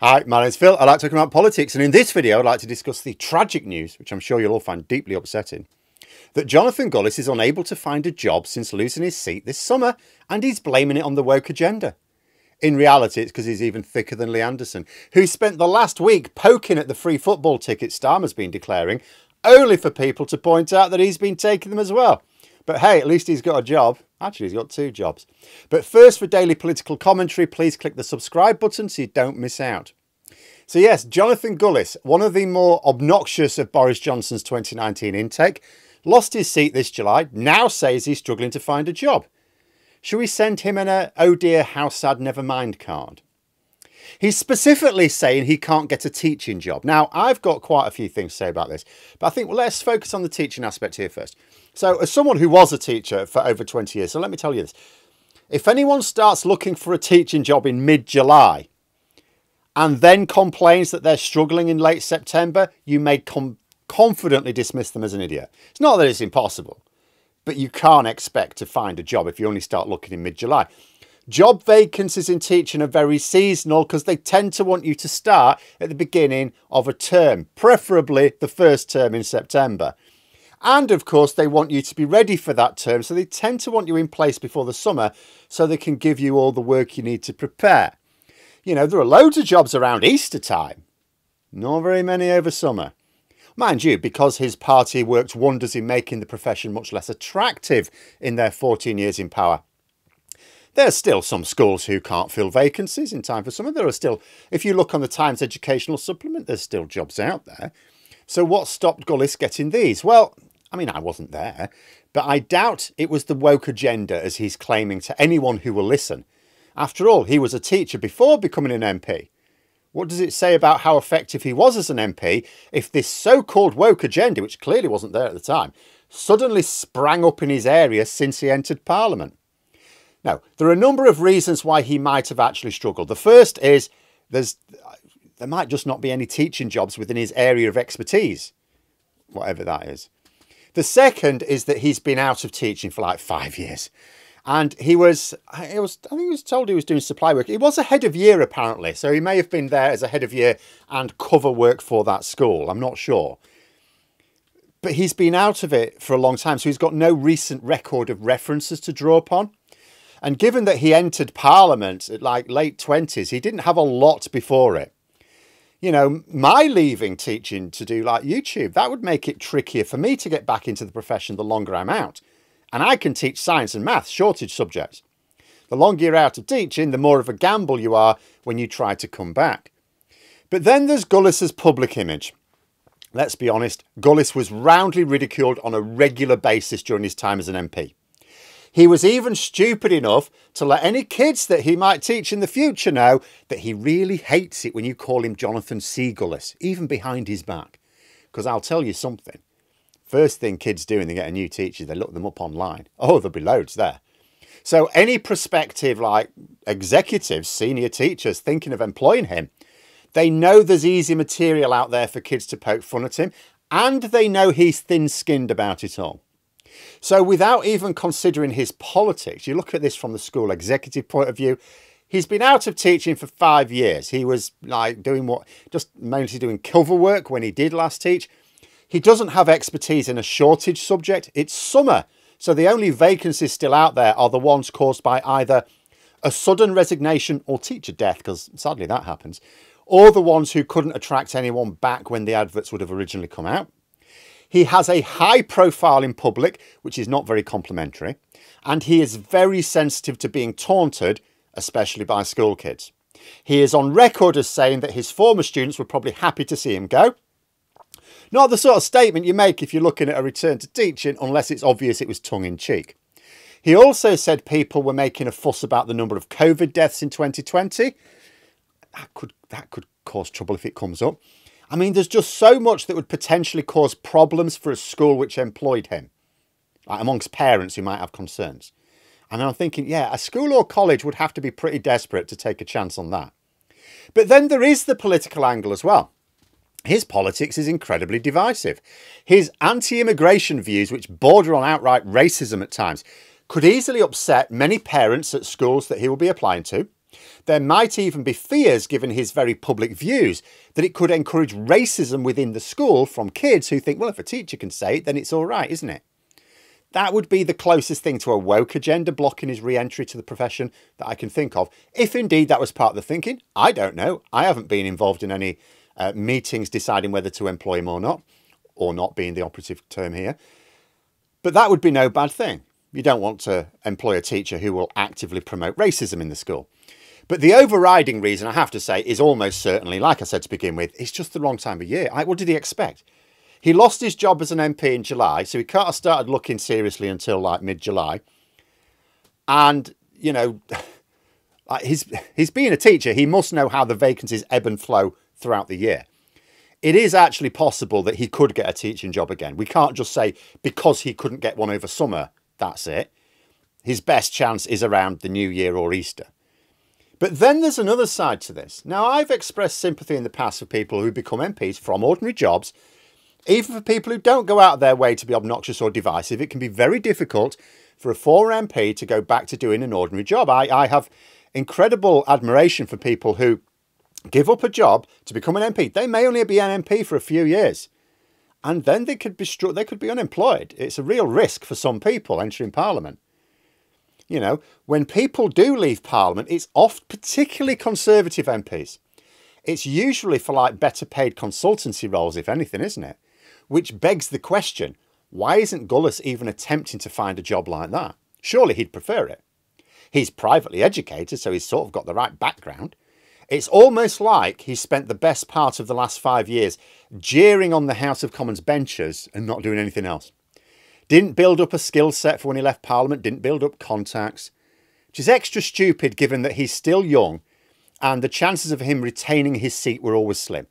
Hi, my name's Phil. I like talking about politics, and in this video I'd like to discuss the tragic news, which I'm sure you'll all find deeply upsetting, that Jonathan Gullis is unable to find a job since losing his seat this summer, and he's blaming it on the woke agenda. In reality, it's because he's even thicker than Lee Anderson, who spent the last week poking at the free football ticket Starmer's been declaring, only for people to point out that he's been taking them as well. But hey, at least he's got a job. Actually, he's got 2 jobs. But first, for daily political commentary, please click the subscribe button so you don't miss out. So yes, Jonathan Gullis, one of the more obnoxious of Boris Johnson's 2019 intake, lost his seat this July, now says he's struggling to find a job. Should we send him an "oh dear, how sad, never mind" card? He's specifically saying he can't get a teaching job. Now, I've got quite a few things to say about this, but I think, well, let's focus on the teaching aspect here first. So, as someone who was a teacher for over 20 years, so let me tell you this. If anyone starts looking for a teaching job in mid-July and then complains that they're struggling in late September, you may confidently dismiss them as an idiot. It's not that it's impossible, but you can't expect to find a job if you only start looking in mid-July. Job vacancies in teaching are very seasonal because they tend to want you to start at the beginning of a term, preferably the first term in September. And of course, they want you to be ready for that term, so they tend to want you in place before the summer so they can give you all the work you need to prepare. You know, there are loads of jobs around Easter time, not very many over summer. Mind you, because his party worked wonders in making the profession much less attractive in their 14 years in power. There's still some schools who can't fill vacancies in time for summer. There are still, if you look on the Times Educational Supplement, there's still jobs out there. So what stopped Gullis getting these? Well, I mean, I wasn't there, but I doubt it was the woke agenda, as he's claiming to anyone who will listen. After all, he was a teacher before becoming an MP. What does it say about how effective he was as an MP if this so-called woke agenda, which clearly wasn't there at the time, suddenly sprang up in his area since he entered Parliament? Now, there are a number of reasons why he might have actually struggled. The first is there might just not be any teaching jobs within his area of expertise, whatever that is. The second is that he's been out of teaching for like 5 years. And I think he was told he was doing supply work. He was a head of year, apparently. So he may have been there as a head of year and cover work for that school. I'm not sure. But he's been out of it for a long time. So he's got no recent record of references to draw upon. And given that he entered Parliament at like late 20s, he didn't have a lot before it. You know, my leaving teaching to do like YouTube, that would make it trickier for me to get back into the profession the longer I'm out. And I can teach science and maths, shortage subjects. The longer you're out of teaching, the more of a gamble you are when you try to come back. But then there's Gullis's public image. Let's be honest, Gullis was roundly ridiculed on a regular basis during his time as an MP. He was even stupid enough to let any kids that he might teach in the future know that he really hates it when you call him Jonathan C. Gullis, even behind his back. Because I'll tell you something. First thing kids do when they get a new teacher, they look them up online. Oh, there'll be loads there. So any prospective like executives, senior teachers thinking of employing him, they know there's easy material out there for kids to poke fun at him, and they know he's thin-skinned about it all. So without even considering his politics, you look at this from the school executive point of view, he's been out of teaching for 5 years. He was like just mostly doing cover work when he did last teach. He doesn't have expertise in a shortage subject. It's summer. So the only vacancies still out there are the ones caused by either a sudden resignation or teacher death, because sadly that happens, or the ones who couldn't attract anyone back when the adverts would have originally come out. He has a high profile in public, which is not very complimentary, and he is very sensitive to being taunted, especially by school kids. He is on record as saying that his former students were probably happy to see him go. Not the sort of statement you make if you're looking at a return to teaching, unless it's obvious it was tongue-in-cheek. He also said people were making a fuss about the number of COVID deaths in 2020. That could cause trouble if it comes up. I mean, there's just so much that would potentially cause problems for a school which employed him, like amongst parents who might have concerns. And I'm thinking, yeah, a school or college would have to be pretty desperate to take a chance on that. But then there is the political angle as well. His politics is incredibly divisive. His anti-immigration views, which border on outright racism at times, could easily upset many parents at schools that he will be applying to. There might even be fears, given his very public views, that it could encourage racism within the school from kids who think, well, if a teacher can say it, then it's all right, isn't it? That would be the closest thing to a woke agenda blocking his re-entry to the profession that I can think of, if indeed that was part of the thinking. I don't know. I haven't been involved in any meetings deciding whether to employ him or not being the operative term here. But that would be no bad thing. You don't want to employ a teacher who will actively promote racism in the school. But the overriding reason, I have to say, is almost certainly, like I said to begin with, it's just the wrong time of year. What did he expect? He lost his job as an MP in July, so he can't have started looking seriously until like mid-July. And, you know, he's being a teacher. He must know how the vacancies ebb and flow throughout the year. It is actually possible that he could get a teaching job again. We can't just say because he couldn't get one over summer, that's it. His best chance is around the New Year or Easter. But then there's another side to this. Now, I've expressed sympathy in the past for people who become MPs from ordinary jobs. Even for people who don't go out of their way to be obnoxious or divisive, it can be very difficult for a former MP to go back to doing an ordinary job. I have incredible admiration for people who give up a job to become an MP. They may only be an MP for a few years, and then they could be unemployed. It's a real risk for some people entering Parliament. You know, when people do leave Parliament, it's oft particularly Conservative MPs. It's usually for like better paid consultancy roles, if anything, isn't it? Which begs the question, why isn't Gullis even attempting to find a job like that? Surely he'd prefer it. He's privately educated, so he's sort of got the right background. It's almost like he spent the best part of the last 5 years jeering on the House of Commons benches and not doing anything else. Didn't build up a skill set for when he left Parliament, didn't build up contacts, which is extra stupid given that he's still young and the chances of him retaining his seat were always slim.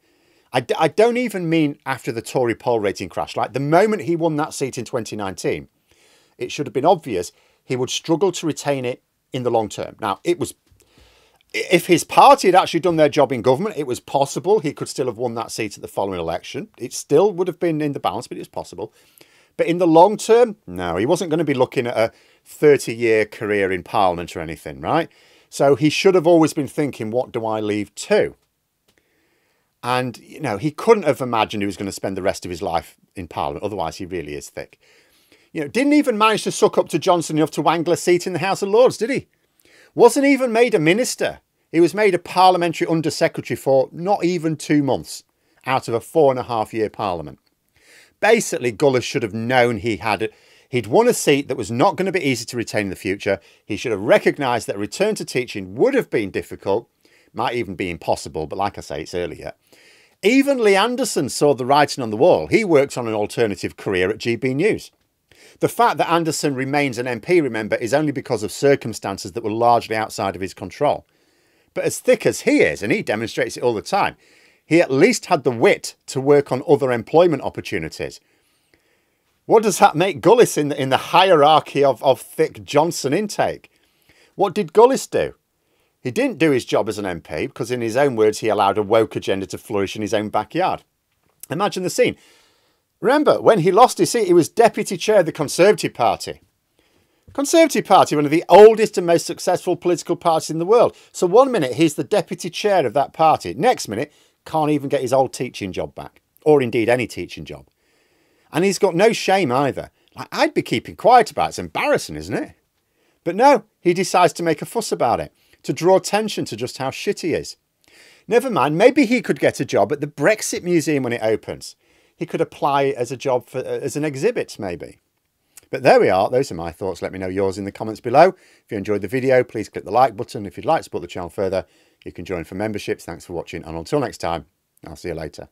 I don't even mean after the Tory poll rating crash. Like the moment he won that seat in 2019, it should have been obvious he would struggle to retain it in the long term. Now, if his party had actually done their job in government, it was possible he could still have won that seat at the following election. It still would have been in the balance, but it was possible. But in the long term, no, he wasn't going to be looking at a 30-year career in Parliament or anything, right? So he should have always been thinking, what do I leave to? And, you know, he couldn't have imagined he was going to spend the rest of his life in Parliament. Otherwise, he really is thick. You know, didn't even manage to suck up to Johnson enough to wangle a seat in the House of Lords, did he? Wasn't even made a minister. He was made a parliamentary undersecretary for not even 2 months out of a 4.5-year Parliament. Basically, Gullis should have known he'd won a seat that was not going to be easy to retain in the future. He should have recognised that a return to teaching would have been difficult, might even be impossible, but like I say, it's early yet. Even Lee Anderson saw the writing on the wall. He works on an alternative career at GB News. The fact that Anderson remains an MP, remember, is only because of circumstances that were largely outside of his control. But as thick as he is, and he demonstrates it all the time, he at least had the wit to work on other employment opportunities. What does that make Gullis in the hierarchy of thick Johnson intake? What did Gullis do? He didn't do his job as an MP because, in his own words, he allowed a woke agenda to flourish in his own backyard. Imagine the scene. Remember, when he lost his seat, he was deputy chair of the Conservative Party. Conservative Party, one of the oldest and most successful political parties in the world. So 1 minute, he's the deputy chair of that party. Next minute, can't even get his old teaching job back. Or indeed any teaching job. And he's got no shame either. Like, I'd be keeping quiet about it. It's embarrassing, isn't it? But no, he decides to make a fuss about it, to draw attention to just how shit he is. Never mind, maybe he could get a job at the Brexit Museum when it opens. He could apply as a job as an exhibit, maybe. But there we are. Those are my thoughts. Let me know yours in the comments below. If you enjoyed the video, please click the like button. If you'd like to support the channel further, you can join for memberships. Thanks for watching. And until next time, I'll see you later.